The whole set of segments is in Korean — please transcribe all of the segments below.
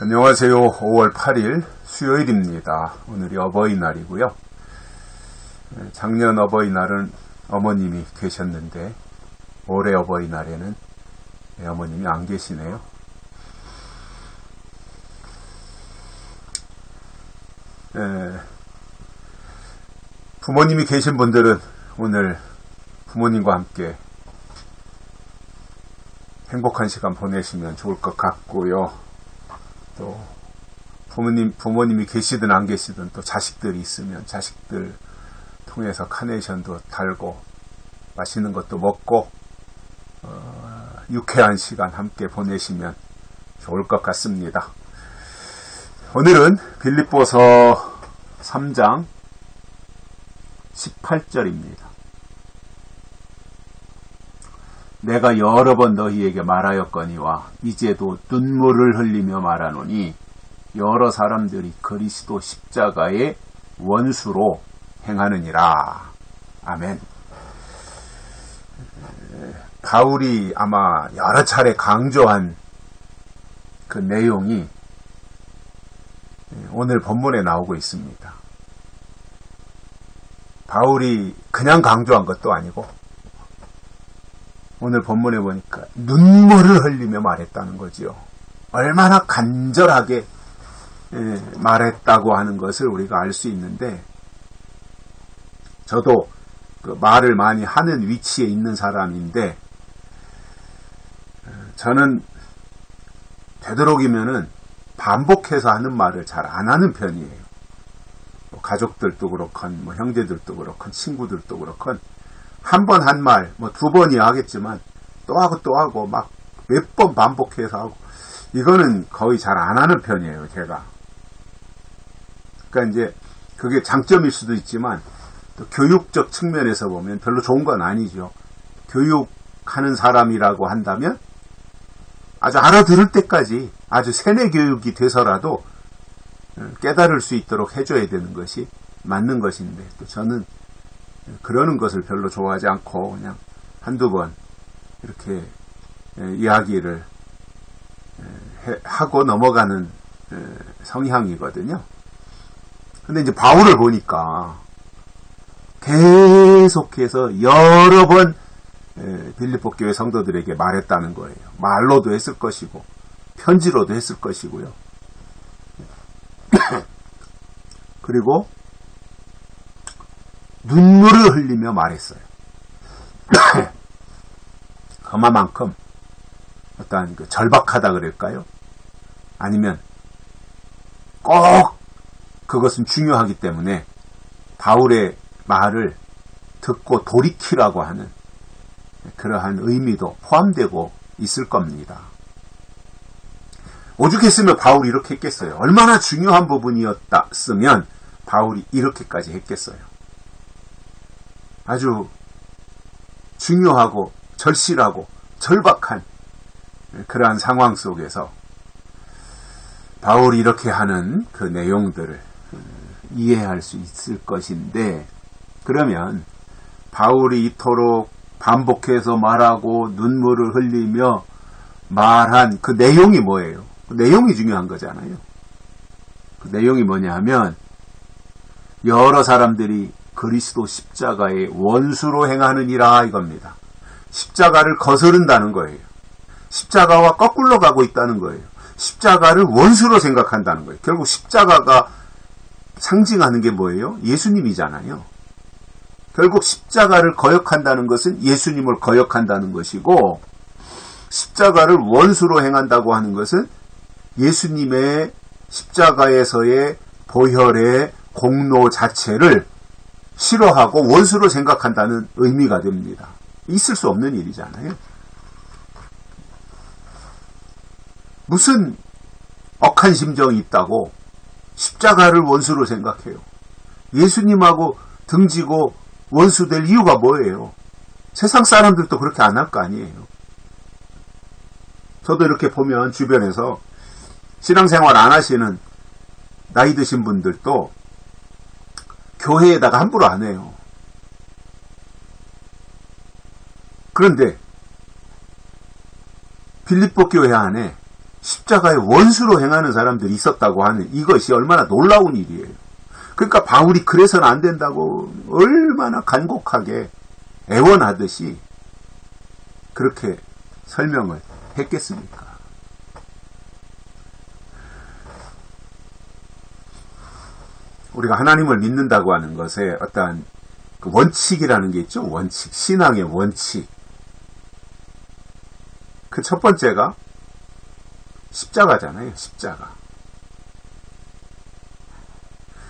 안녕하세요. 5월 8일 수요일입니다. 오늘이 어버이날이고요. 작년 어버이날은 어머님이 계셨는데 올해 어버이날에는 어머님이 안 계시네요. 부모님이 계신 분들은 오늘 부모님과 함께 행복한 시간 보내시면 좋을 것 같고요. 또 부모님이 계시든 안 계시든 또 자식들이 있으면 자식들 통해서 카네이션도 달고 맛있는 것도 먹고 유쾌한 시간 함께 보내시면 좋을 것 같습니다. 오늘은 빌립보서 3장 18절입니다. 내가 여러 번 너희에게 말하였거니와 이제도 눈물을 흘리며 말하노니 여러 사람들이 그리스도 십자가의 원수로 행하느니라. 아멘. 바울이 아마 여러 차례 강조한 그 내용이 오늘 본문에 나오고 있습니다. 바울이 그냥 강조한 것도 아니고 오늘 본문에 보니까 눈물을 흘리며 말했다는 거지요. 얼마나 간절하게 말했다고 하는 것을 우리가 알 수 있는데, 저도 그 말을 많이 하는 위치에 있는 사람인데, 저는 되도록이면은 반복해서 하는 말을 잘 안 하는 편이에요. 가족들도 그렇건, 형제들도 그렇건, 친구들도 그렇건, 한 번 한 말, 두 번이야 하겠지만, 또 하고, 막 몇 번 반복해서 하고, 이거는 거의 잘 안 하는 편이에요, 제가. 그러니까 이제, 그게 장점일 수도 있지만, 또 교육적 측면에서 보면 별로 좋은 건 아니죠. 교육하는 사람이라고 한다면, 아주 알아들을 때까지, 아주 세뇌 교육이 돼서라도, 깨달을 수 있도록 해줘야 되는 것이 맞는 것인데, 또 저는, 그러는 것을 별로 좋아하지 않고 그냥 한두 번 이렇게 이야기를 하고 넘어가는 성향이거든요. 근데 이제 바울을 보니까 계속해서 여러 번 빌립보 교회 성도들에게 말했다는 거예요. 말로도 했을 것이고 편지로도 했을 것이고요. 그리고 눈물을 흘리며 말했어요. 그만큼 어떤 절박하다 그럴까요? 아니면 꼭 그것은 중요하기 때문에 바울의 말을 듣고 돌이키라고 하는 그러한 의미도 포함되고 있을 겁니다. 오죽했으면 바울이 이렇게 했겠어요. 얼마나 중요한 부분이었으면 바울이 이렇게까지 했겠어요. 아주 중요하고 절실하고 절박한 그러한 상황 속에서 바울이 이렇게 하는 그 내용들을 이해할 수 있을 것인데, 그러면 바울이 이토록 반복해서 말하고 눈물을 흘리며 말한 그 내용이 뭐예요? 그 내용이 중요한 거잖아요. 그 내용이 뭐냐 하면 여러 사람들이 그리스도 십자가의 원수로 행하느니라 이겁니다. 십자가를 거스른다는 거예요. 십자가와 거꾸로 가고 있다는 거예요. 십자가를 원수로 생각한다는 거예요. 결국 십자가가 상징하는 게 뭐예요? 예수님이잖아요. 결국 십자가를 거역한다는 것은 예수님을 거역한다는 것이고, 십자가를 원수로 행한다고 하는 것은 예수님의 십자가에서의 보혈의 공로 자체를 싫어하고 원수로 생각한다는 의미가 됩니다. 있을 수 없는 일이잖아요. 무슨 억한 심정이 있다고 십자가를 원수로 생각해요. 예수님하고 등지고 원수 될 이유가 뭐예요? 세상 사람들도 그렇게 안 할 거 아니에요. 저도 이렇게 보면 주변에서 신앙생활 안 하시는 나이 드신 분들도 교회에다가 함부로 안 해요. 그런데 빌립보 교회 안에 십자가의 원수로 행하는 사람들이 있었다고 하는 이것이 얼마나 놀라운 일이에요. 그러니까 바울이 그래서는 안 된다고 얼마나 간곡하게 애원하듯이 그렇게 설명을 했겠습니까? 우리가 하나님을 믿는다고 하는 것에 어떠한 그 원칙이라는 게 있죠. 원칙, 신앙의 원칙. 그 첫 번째가 십자가잖아요. 십자가.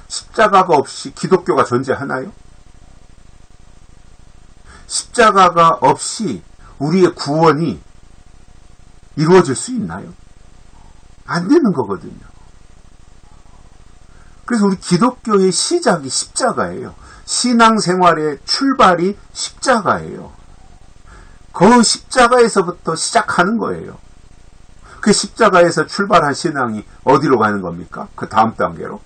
십자가가 없이 기독교가 존재하나요? 십자가가 없이 우리의 구원이 이루어질 수 있나요? 안 되는 거거든요. 그래서 우리 기독교의 시작이 십자가예요. 신앙생활의 출발이 십자가예요. 그 십자가에서부터 시작하는 거예요. 그 십자가에서 출발한 신앙이 어디로 가는 겁니까? 그 다음 단계로?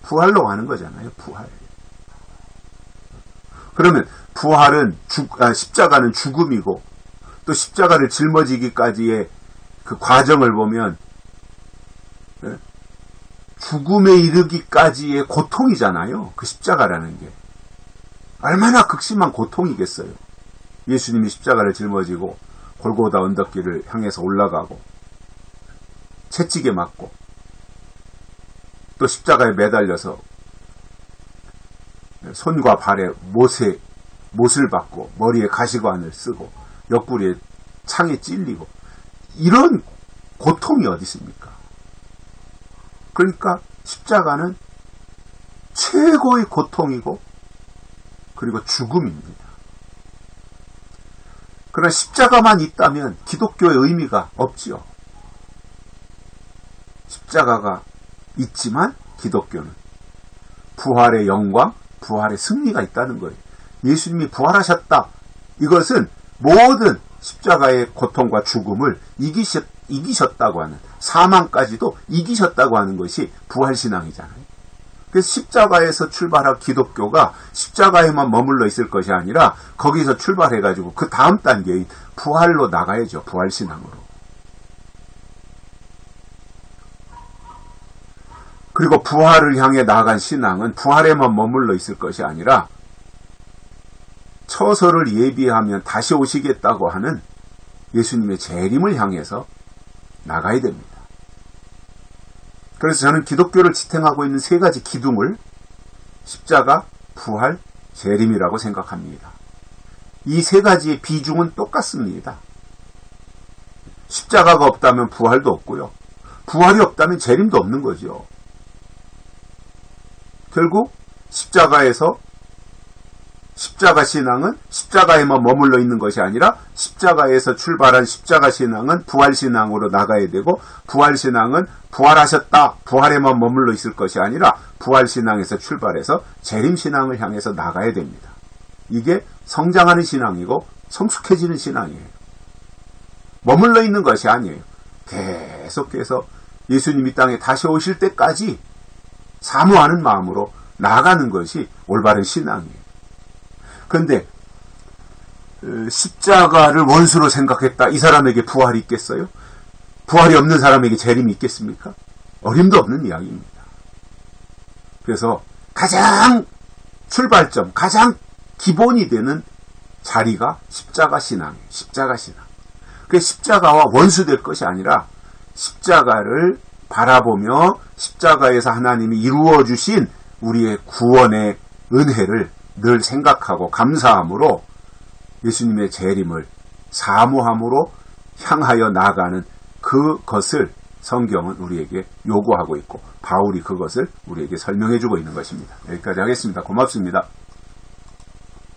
부활로 가는 거잖아요. 부활. 그러면 부활은 십자가는 죽음이고 또 십자가를 짊어지기까지의 그 과정을 보면 죽음에 이르기까지의 고통이잖아요. 그 십자가라는 게. 얼마나 극심한 고통이겠어요. 예수님이 십자가를 짊어지고 골고다 언덕길을 향해서 올라가고 채찍에 맞고 또 십자가에 매달려서 손과 발에 못을 받고 머리에 가시관을 쓰고 옆구리에 창에 찔리고 이런 고통이 어디 있습니까? 그러니까 십자가는 최고의 고통이고 그리고 죽음입니다. 그러나 십자가만 있다면 기독교의 의미가 없지요. 십자가가 있지만 기독교는 부활의 영광, 부활의 승리가 있다는 거예요. 예수님이 부활하셨다. 이것은 모든 십자가의 고통과 죽음을 이기셨다고 하는, 사망까지도 이기셨다고 하는 것이 부활신앙이잖아요. 그래서 십자가에서 출발한 기독교가 십자가에만 머물러 있을 것이 아니라 거기서 출발해가지고 그 다음 단계인 부활로 나가야죠. 부활신앙으로. 그리고 부활을 향해 나아간 신앙은 부활에만 머물러 있을 것이 아니라 처소를 예비하면 다시 오시겠다고 하는 예수님의 재림을 향해서 나가야 됩니다. 그래서 저는 기독교를 지탱하고 있는 세 가지 기둥을 십자가, 부활, 재림이라고 생각합니다. 이 세 가지의 비중은 똑같습니다. 십자가가 없다면 부활도 없고요. 부활이 없다면 재림도 없는 거죠. 결국 십자가에서 십자가 신앙은 십자가에만 머물러 있는 것이 아니라 십자가에서 출발한 십자가 신앙은 부활 신앙으로 나가야 되고 부활 신앙은 부활하셨다, 부활에만 머물러 있을 것이 아니라 부활 신앙에서 출발해서 재림 신앙을 향해서 나가야 됩니다. 이게 성장하는 신앙이고 성숙해지는 신앙이에요. 머물러 있는 것이 아니에요. 계속해서 예수님이 땅에 다시 오실 때까지 사모하는 마음으로 나아가는 것이 올바른 신앙이에요. 그런데 십자가를 원수로 생각했다. 이 사람에게 부활이 있겠어요? 부활이 없는 사람에게 재림이 있겠습니까? 어림도 없는 이야기입니다. 그래서 가장 출발점, 가장 기본이 되는 자리가 십자가 신앙이에요. 십자가 신앙. 그 십자가와 원수될 것이 아니라 십자가를 바라보며 십자가에서 하나님이 이루어 주신 우리의 구원의 은혜를 늘 생각하고 감사함으로 예수님의 재림을 사모함으로 향하여 나아가는 그것을 성경은 우리에게 요구하고 있고 바울이 그것을 우리에게 설명해주고 있는 것입니다. 여기까지 하겠습니다. 고맙습니다.